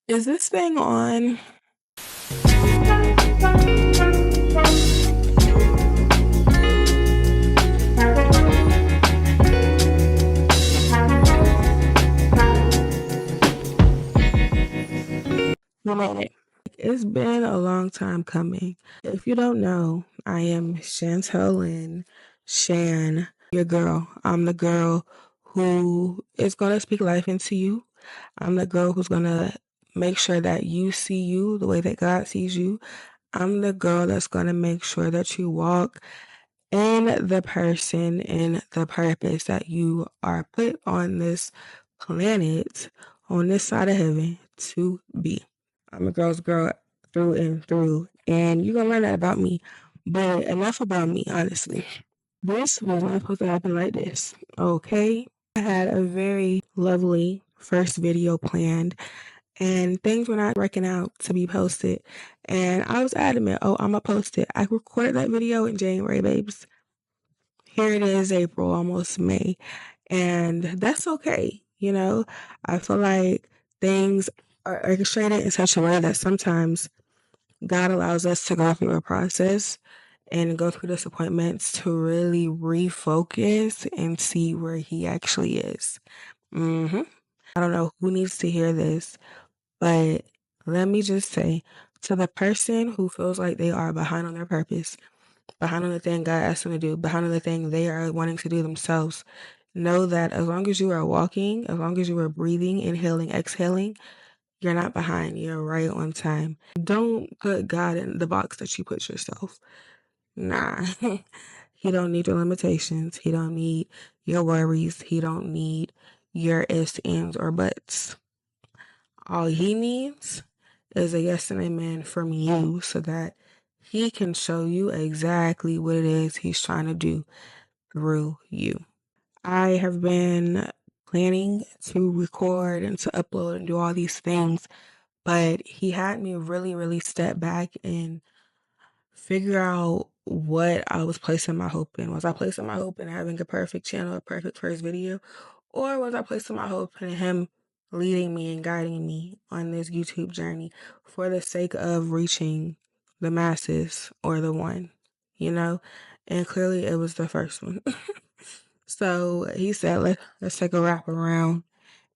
Is this thing on? You made it. It's been a long time coming. If you don't know, I am Chantel Shan, your girl. I'm the girl who is going to speak life into you. I'm the girl who's going to make sure that you see you the way that God sees you. I'm the girl that's going to make sure that you walk in the person and the purpose that you are put on this planet, on this side of heaven, to be. I'm a girl's girl through and through, and you're gonna learn that about me. But enough about me, honestly. This was not supposed to happen like this, okay? I had a very lovely first video planned, and things were not working out to be posted. And I was adamant, oh, I'm gonna post it. I recorded that video in January, babes. Here it is, April, almost May. And that's okay. I feel like things are orchestrated in such a way that sometimes God allows us to go through a process and go through disappointments to really refocus and see where He actually is. I don't know who needs to hear this, but let me just say, to the person who feels like they are behind on their purpose, behind on the thing God asked them to do, behind on the thing they are wanting to do themselves, know that as long as you are walking, as long as you are breathing, inhaling, exhaling, you're not behind. You're right on time. Don't put God in the box that you put yourself. Nah. He don't need your limitations. He don't need your worries. He don't need your ifs, ands, or buts. All he needs is a yes and amen from you so that he can show you exactly what it is he's trying to do through you. I have been planning to record and to upload and do all these things, but he had me really, really step back and figure out what I was placing my hope in. Was I placing my hope in having a perfect channel, a perfect first video? Or was I placing my hope in him leading me and guiding me on this YouTube journey for the sake of reaching the masses or the one, you know? And clearly it was the first one. So he said, let's take a wrap around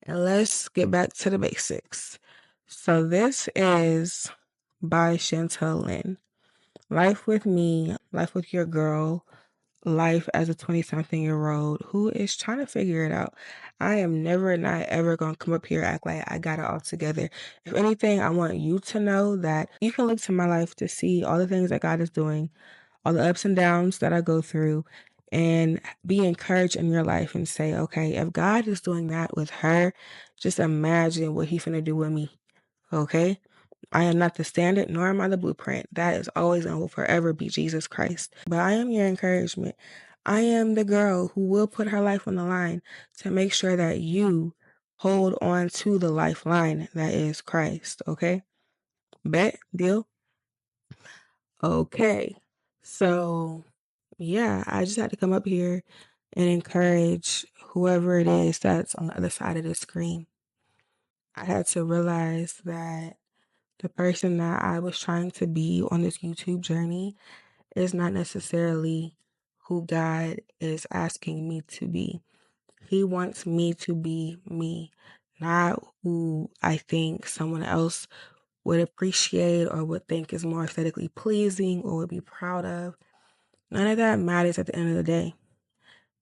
and let's get back to the basics. So this is by Chantel Lynn. Life with me, life with your girl, life as a 20-something-year-old who is trying to figure it out. I am never not ever going to come up here act like I got it all together. If anything, I want you to know that you can look to my life to see all the things that God is doing, all the ups and downs that I go through, and be encouraged in your life and say, okay, if God is doing that with her, just imagine what He's going to do with me. Okay? I am not the standard, nor am I the blueprint. That is always and will forever be Jesus Christ. But I am your encouragement. I am the girl who will put her life on the line to make sure that you hold on to the lifeline that is Christ. Okay? Bet? Deal? Okay. So, yeah, I just had to come up here and encourage whoever it is that's on the other side of the screen. I had to realize that the person that I was trying to be on this YouTube journey is not necessarily who God is asking me to be. He wants me to be me, not who I think someone else would appreciate or would think is more aesthetically pleasing or would be proud of. None of that matters at the end of the day,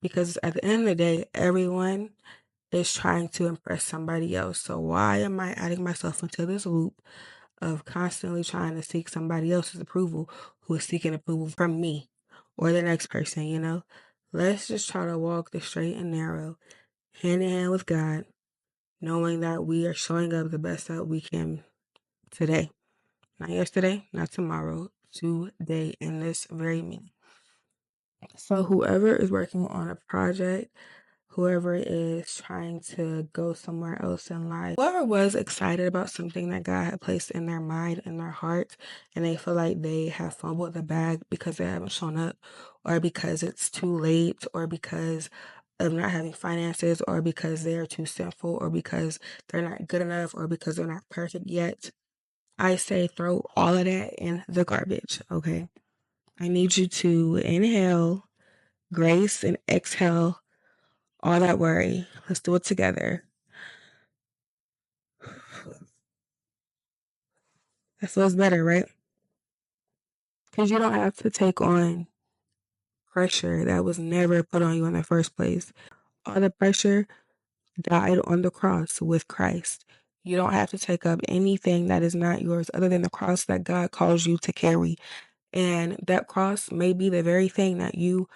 because at the end of the day, everyone is trying to impress somebody else. So why am I adding myself into this loop of constantly trying to seek somebody else's approval who is seeking approval from me or the next person? Let's just try to walk the straight and narrow, hand in hand with God, knowing that we are showing up the best that we can today. Not yesterday, not tomorrow, today, in this very minute. So whoever is working on a project, whoever is trying to go somewhere else in life, whoever was excited about something that God had placed in their mind and their heart, and they feel like they have fumbled the bag because they haven't shown up, or because it's too late, or because of not having finances, or because they're too sinful, or because they're not good enough, or because they're not perfect yet, I say throw all of that in the garbage, okay? I need you to inhale grace and exhale all that worry. Let's do it together. That feels better, right? Because you don't have to take on pressure that was never put on you in the first place. All the pressure died on the cross with Christ. You don't have to take up anything that is not yours other than the cross that God calls you to carry. And that cross may be the very thing that you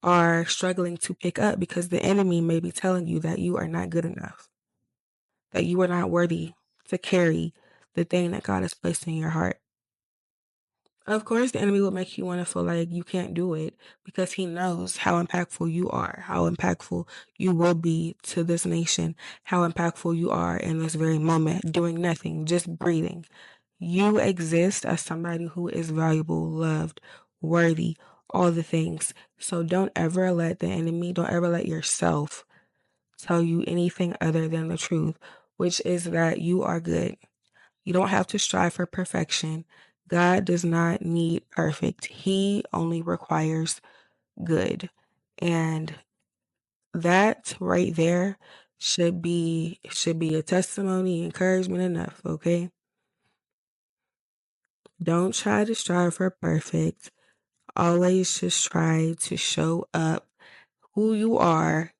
are struggling to pick up, because the enemy may be telling you that you are not good enough, that you are not worthy to carry the thing that God has placed in your heart. Of course, the enemy will make you want to feel like you can't do it, because he knows how impactful you are, how impactful you will be to this nation, how impactful you are in this very moment, doing nothing, just breathing. You exist as somebody who is valuable, loved, worthy, all the things. So don't ever let the enemy, don't ever let yourself tell you anything other than the truth, which is that you are good. You don't have to strive for perfection. God does not need perfect. He only requires good. And that right there should be a testimony, encouragement enough, okay? Don't try to strive for perfect. Always just try to show up who you are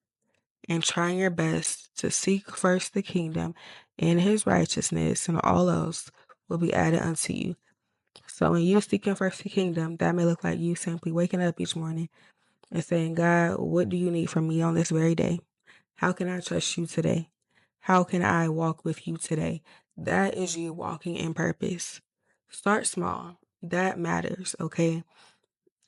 and trying your best to seek first the kingdom and his righteousness, and all else will be added unto you. So when you seeking first the kingdom, that may look like you simply waking up each morning and saying, God, what do you need from me on this very day? How can I trust you today? How can I walk with you today? That is you walking in purpose. Start small. That matters, okay?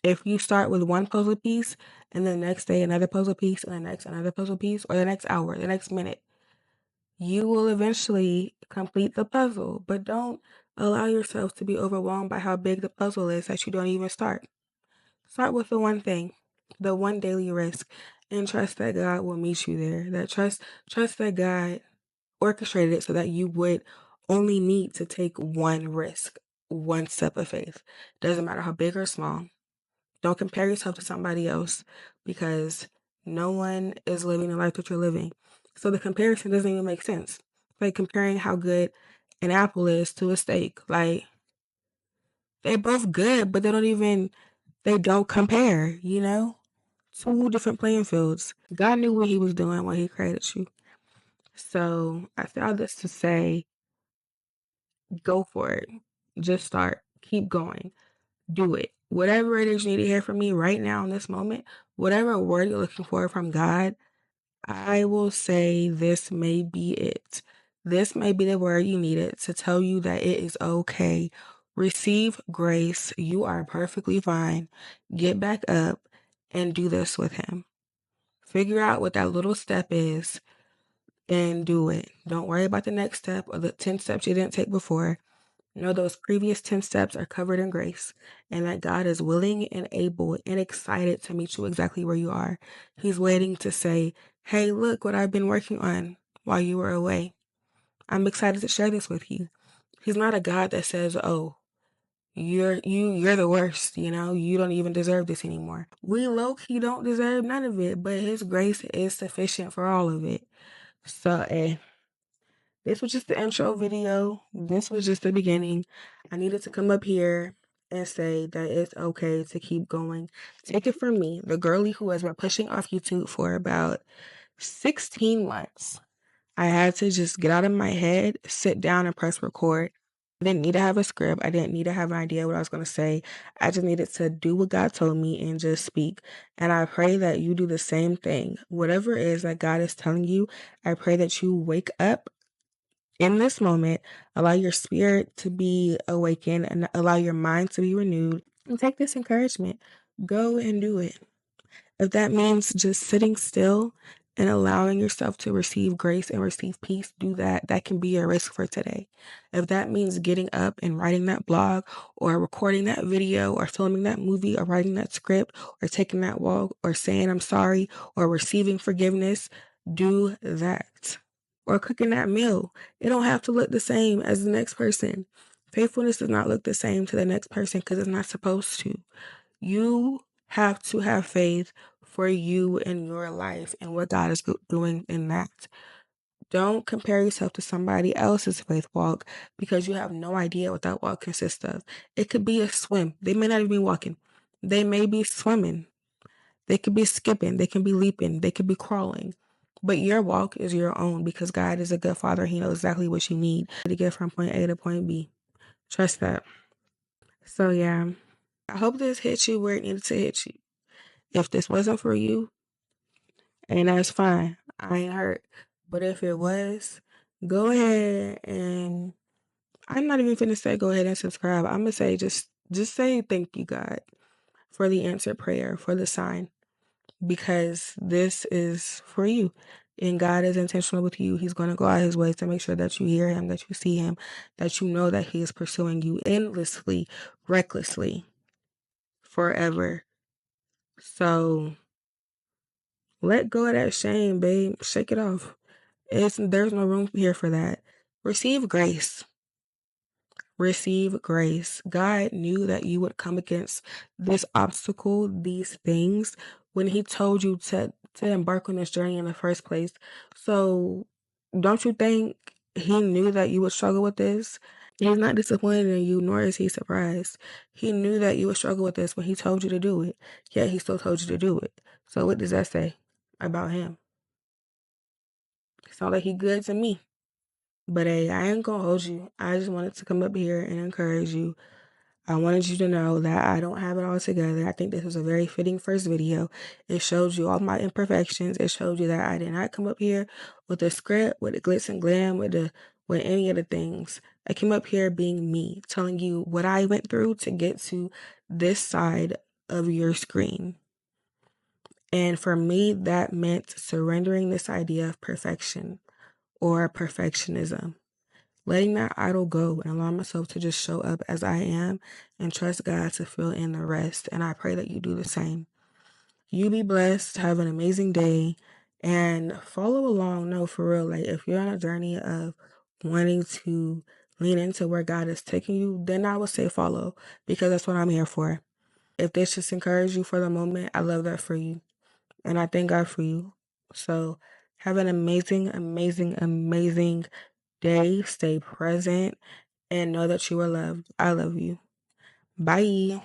If you start with one puzzle piece and the next day another puzzle piece and the next another puzzle piece, or the next hour, the next minute, you will eventually complete the puzzle. But don't allow yourself to be overwhelmed by how big the puzzle is that you don't even start. Start with the one thing, the one daily risk, and trust that God will meet you there. Trust that God orchestrated it so that you would only need to take one risk, one step of faith. Doesn't matter how big or small. Don't compare yourself to somebody else, because no one is living the life that you're living. So the comparison doesn't even make sense. Like comparing how good an apple is to a steak. Like they're both good, but they don't compare, you know? Two different playing fields. God knew what he was doing when he created you. So I say all this to say, go for it. Just start. Keep going. Do it. Whatever it is you need to hear from me right now in this moment, whatever word you're looking for from God, I will say this may be it. This may be the word you needed to tell you that it is okay. Receive grace. You are perfectly fine. Get back up and do this with him. Figure out what that little step is and do it. Don't worry about the next step or the 10 steps you didn't take before. Know those previous 10 steps are covered in grace, and that God is willing and able and excited to meet you exactly where you are. He's waiting to say, hey, look what I've been working on while you were away. I'm excited to share this with you. He's not a God that says, oh, you're the worst, you don't even deserve this anymore. We low-key don't deserve none of it, but his grace is sufficient for all of it. So, this was just the intro video. This was just the beginning. I needed to come up here and say that it's okay to keep going. Take it from me, the girly who has been pushing off YouTube for about 16 months. I had to just get out of my head, sit down and press record. I didn't need to have a script. I didn't need to have an idea what I was going to say. I just needed to do what God told me and just speak. And I pray that you do the same thing. Whatever it is that God is telling you, I pray that you wake up in this moment, allow your spirit to be awakened and allow your mind to be renewed, and take this encouragement. Go and do it. If that means just sitting still and allowing yourself to receive grace and receive peace, do that. That can be your risk for today. If that means getting up and writing that blog or recording that video or filming that movie or writing that script or taking that walk or saying I'm sorry or receiving forgiveness, do that. Or cooking that meal. It don't have to look the same as the next person. Faithfulness does not look the same to the next person because it's not supposed to. You have to have faith for you in your life and what God is doing in that. Don't compare yourself to somebody else's faith walk because you have no idea what that walk consists of. It could be a swim. They may not even be walking. They may be swimming. They could be skipping. They can be leaping. They could be crawling. But your walk is your own because God is a good father. He knows exactly what you need to get from point A to point B. Trust that. So yeah, I hope this hit you where it needed to hit you. If this wasn't for you, and that's fine. I ain't hurt. But if it was, go ahead and I'm not even finna say go ahead and subscribe. I'm gonna say just say thank you, God, for the answered prayer, for the sign. Because this is for you. And God is intentional with you. He's going to go out his way to make sure that you hear him, that you see him, that you know that he is pursuing you endlessly, recklessly, forever. So let go of that shame, babe. Shake it off. There's no room here for that. Receive grace. Receive grace. God knew that you would come against this obstacle, these things, when he told you to embark on this journey in the first place. So don't you think he knew that you would struggle with this? He's not disappointed in you, nor is he surprised. He knew that you would struggle with this when he told you to do it, yet he still told you to do it. So what does that say about him? It's not like he good to me. But hey, I ain't gonna hold you. I just wanted to come up here and encourage you. I wanted you to know that I don't have it all together. I think this was a very fitting first video. It showed you all my imperfections. It showed you that I did not come up here with a script, with the glitz and glam, with any of the things. I came up here being me, telling you what I went through to get to this side of your screen. And for me, that meant surrendering this idea of perfection or perfectionism. Letting that idol go and allow myself to just show up as I am and trust God to fill in the rest. And I pray that you do the same. You be blessed, have an amazing day, and follow along. No, for real. Like, if you're on a journey of wanting to lean into where God is taking you, then I would say follow because that's what I'm here for. If this just encourages you for the moment, I love that for you. And I thank God for you. So have an amazing, amazing, amazing day. Stay present and know that you are loved. I love you. Bye.